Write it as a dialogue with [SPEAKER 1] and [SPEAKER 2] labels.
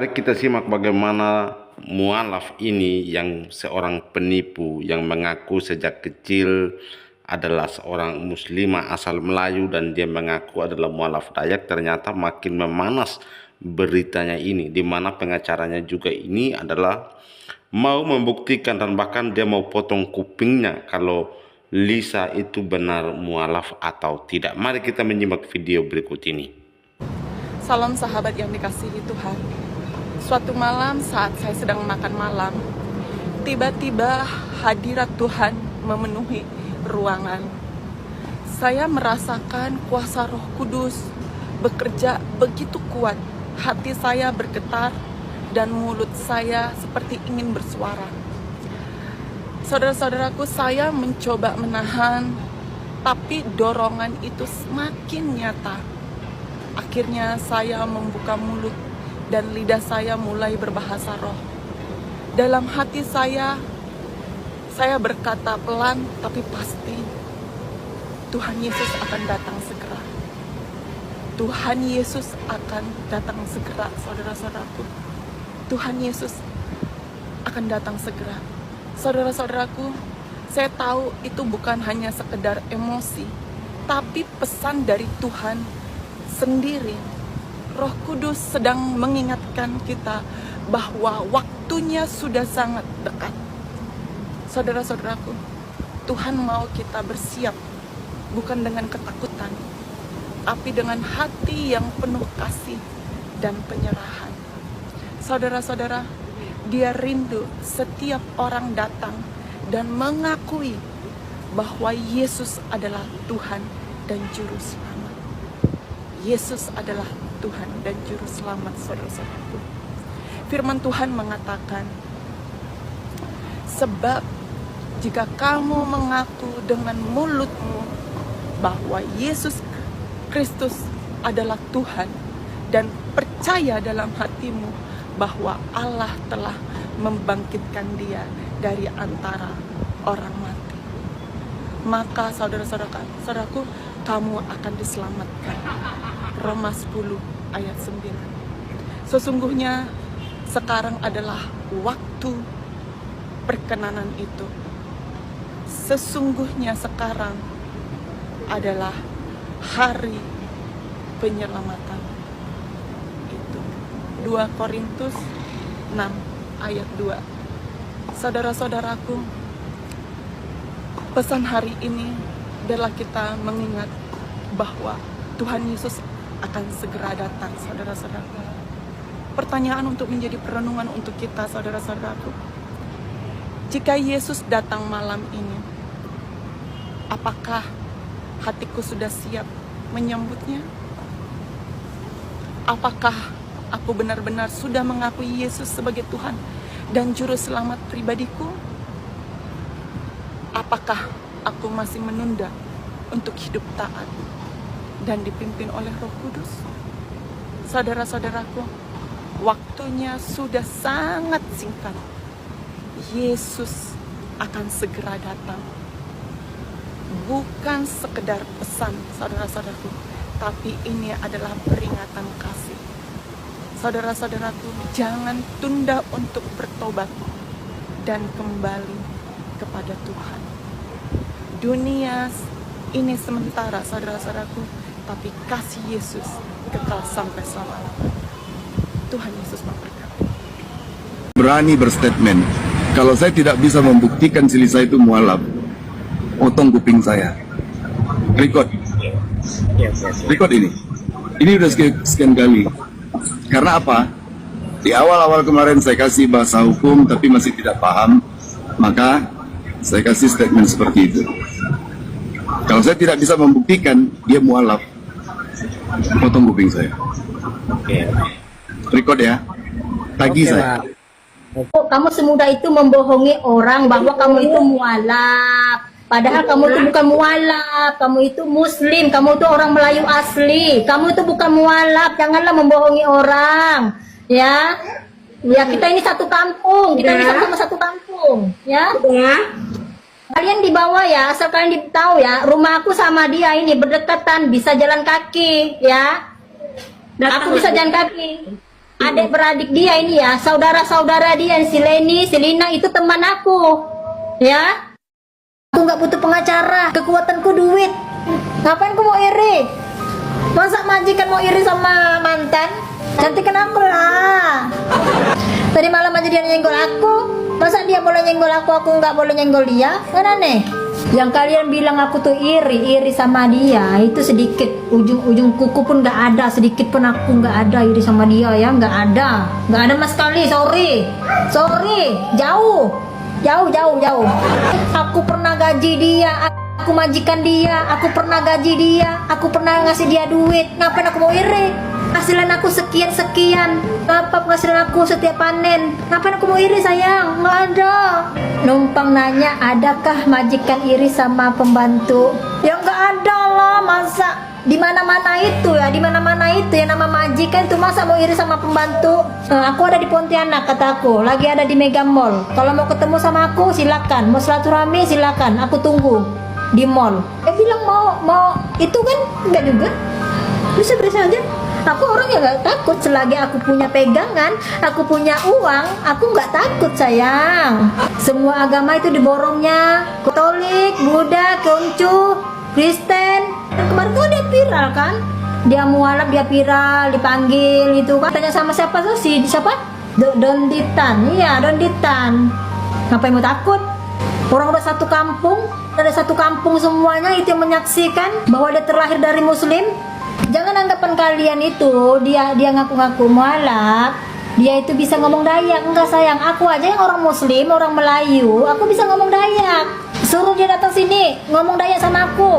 [SPEAKER 1] Mari kita simak bagaimana mualaf ini yang seorang penipu yang mengaku sejak kecil adalah seorang muslimah asal Melayu dan dia mengaku adalah mualaf Dayak, ternyata makin memanas beritanya ini, di mana pengacaranya juga ini adalah mau membuktikan dan bahkan dia mau potong kupingnya kalau Lisa itu benar mualaf atau tidak. Mari kita menyimak video berikut ini.
[SPEAKER 2] Salam sahabat yang dikasihi Tuhan. Suatu malam saat saya sedang makan malam, tiba-tiba hadirat Tuhan memenuhi ruangan. Saya merasakan kuasa Roh Kudus bekerja begitu kuat. Hati saya bergetar dan mulut saya seperti ingin bersuara. Saudara-saudaraku, saya mencoba menahan, tapi dorongan itu semakin nyata. Akhirnya saya membuka mulut dan lidah saya mulai berbahasa roh. Dalam hati saya berkata pelan tapi pasti, Tuhan Yesus akan datang segera. Tuhan Yesus akan datang segera, saudara-saudaraku. Tuhan Yesus akan datang segera. Saudara-saudaraku, saya tahu itu bukan hanya sekedar emosi, tapi pesan dari Tuhan sendiri. Roh Kudus sedang mengingatkan kita bahwa waktunya sudah sangat dekat. Saudara-saudaraku, Tuhan mau kita bersiap bukan dengan ketakutan, tapi dengan hati yang penuh kasih dan penyerahan. Saudara-saudara, Dia rindu setiap orang datang dan mengakui bahwa Yesus adalah Tuhan dan Juru Selamat. Yesus adalah Tuhan dan Juru Selamat, saudara-saudaraku. Firman Tuhan mengatakan, sebab jika kamu mengaku dengan mulutmu bahwa Yesus Kristus adalah Tuhan dan percaya dalam hatimu bahwa Allah telah membangkitkan Dia dari antara orang mati, maka saudara-saudaraku, kamu akan diselamatkan. Roma 10 ayat 9. Sesungguhnya sekarang adalah waktu perkenanan itu. Sesungguhnya sekarang adalah hari penyelamatan itu. 2 Korintus 6 ayat 2. Saudara-saudaraku, pesan hari ini adalah kita mengingat bahwa Tuhan Yesus akan segera datang, saudara-saudaraku. Pertanyaan untuk menjadi perenungan untuk kita, saudara-saudaraku. Jika Yesus datang malam ini, apakah hatiku sudah siap menyambutnya? Apakah aku benar-benar sudah mengakui Yesus sebagai Tuhan dan Juru Selamat pribadiku? Apakah aku masih menunda untuk hidup taat dan dipimpin oleh Roh Kudus? Saudara-saudaraku, waktunya sudah sangat singkat. Yesus akan segera datang. Bukan sekedar pesan, saudara-saudaraku, tapi ini adalah peringatan kasih. Saudara-saudaraku, jangan tunda untuk bertobat dan kembali kepada Tuhan. Dunia ini sementara, saudara-saudaraku, tapi kasih Yesus kekal sampai selama-lamanya. Tuhan Yesus memberkati.
[SPEAKER 3] Berani berstatement, kalau saya tidak bisa membuktikan si Lisa itu mualaf, potong kuping saya. Record ini. Ini udah sekian kali. Karena apa? Di awal-awal kemarin saya kasih bahasa hukum tapi masih tidak paham, maka saya kasih statement seperti itu. Kalau saya tidak bisa membuktikan dia mualaf, potong kuping saya. Record ya. Tagih saya.
[SPEAKER 4] Kamu semudah itu membohongi orang bahwa kamu itu mualaf. Padahal kamu itu bukan mualaf, kamu itu muslim, kamu itu orang Melayu asli. Kamu itu bukan mualaf, janganlah membohongi orang. Ya. Ya, kita ini satu kampung, kita ini sama satu kampung, ya. Kalian di bawah ya, asal kalian tahu ya, rumah aku sama dia ini berdekatan, bisa jalan kaki, ya. Aku bisa jalan kaki. adik beradik dia ini ya, saudara-saudara dia, si Leni, si Lina itu teman aku. Ya. Aku nggak butuh pengacara, kekuatanku duit. Ngapain aku mau iri? Masa majikan mau iri sama mantan? Cantikan aku lah. Tadi malam aja dia nyenggol aku. Masa dia boleh nyenggol aku nggak boleh nyenggol dia? Kan aneh. Yang kalian bilang aku tuh iri sama dia itu sedikit, ujung kuku pun nggak ada, sedikit pun aku nggak ada iri sama dia ya, nggak ada mas sekali, sorry, jauh. Aku pernah gaji dia, aku majikan dia, aku pernah gaji dia, aku pernah ngasih dia duit, ngapain aku mau iri? Penghasilan aku sekian, apa penghasilan aku setiap panen, ngapain aku mau iri sayang? Nggak ada. Numpang nanya, adakah majikan iri sama pembantu? Ya nggak ada lah, masa di mana-mana itu yang nama majikan itu masa mau iri sama pembantu? Aku ada di Pontianak kataku, lagi ada di Mega Mall. Kalau mau ketemu sama aku silakan, mau silaturahmi silakan, aku tunggu di mall. Dia bilang mau itu kan enggak juga, bisa aja. Aku orang yang nggak takut selagi aku punya pegangan, aku punya uang, aku nggak takut sayang. Semua agama itu diborongnya, Katolik, Buddha, Konghucu, Kristen. Dan kemarin tuh dia viral kan, dia mualaf, dia viral, dipanggil itu kan. Tanya sama siapa tuh siapa? Don Ditan, iya Don Ditan. Ngapain mau takut? Orang udah satu kampung, ada satu kampung semuanya itu yang menyaksikan bahwa dia terlahir dari Muslim. Jangan anggapan kalian itu dia ngaku-ngaku mualaf, dia itu bisa ngomong Dayak. Enggak sayang, aku aja yang orang Muslim, orang Melayu, aku bisa ngomong Dayak. Suruh dia datang sini ngomong Dayak sama aku,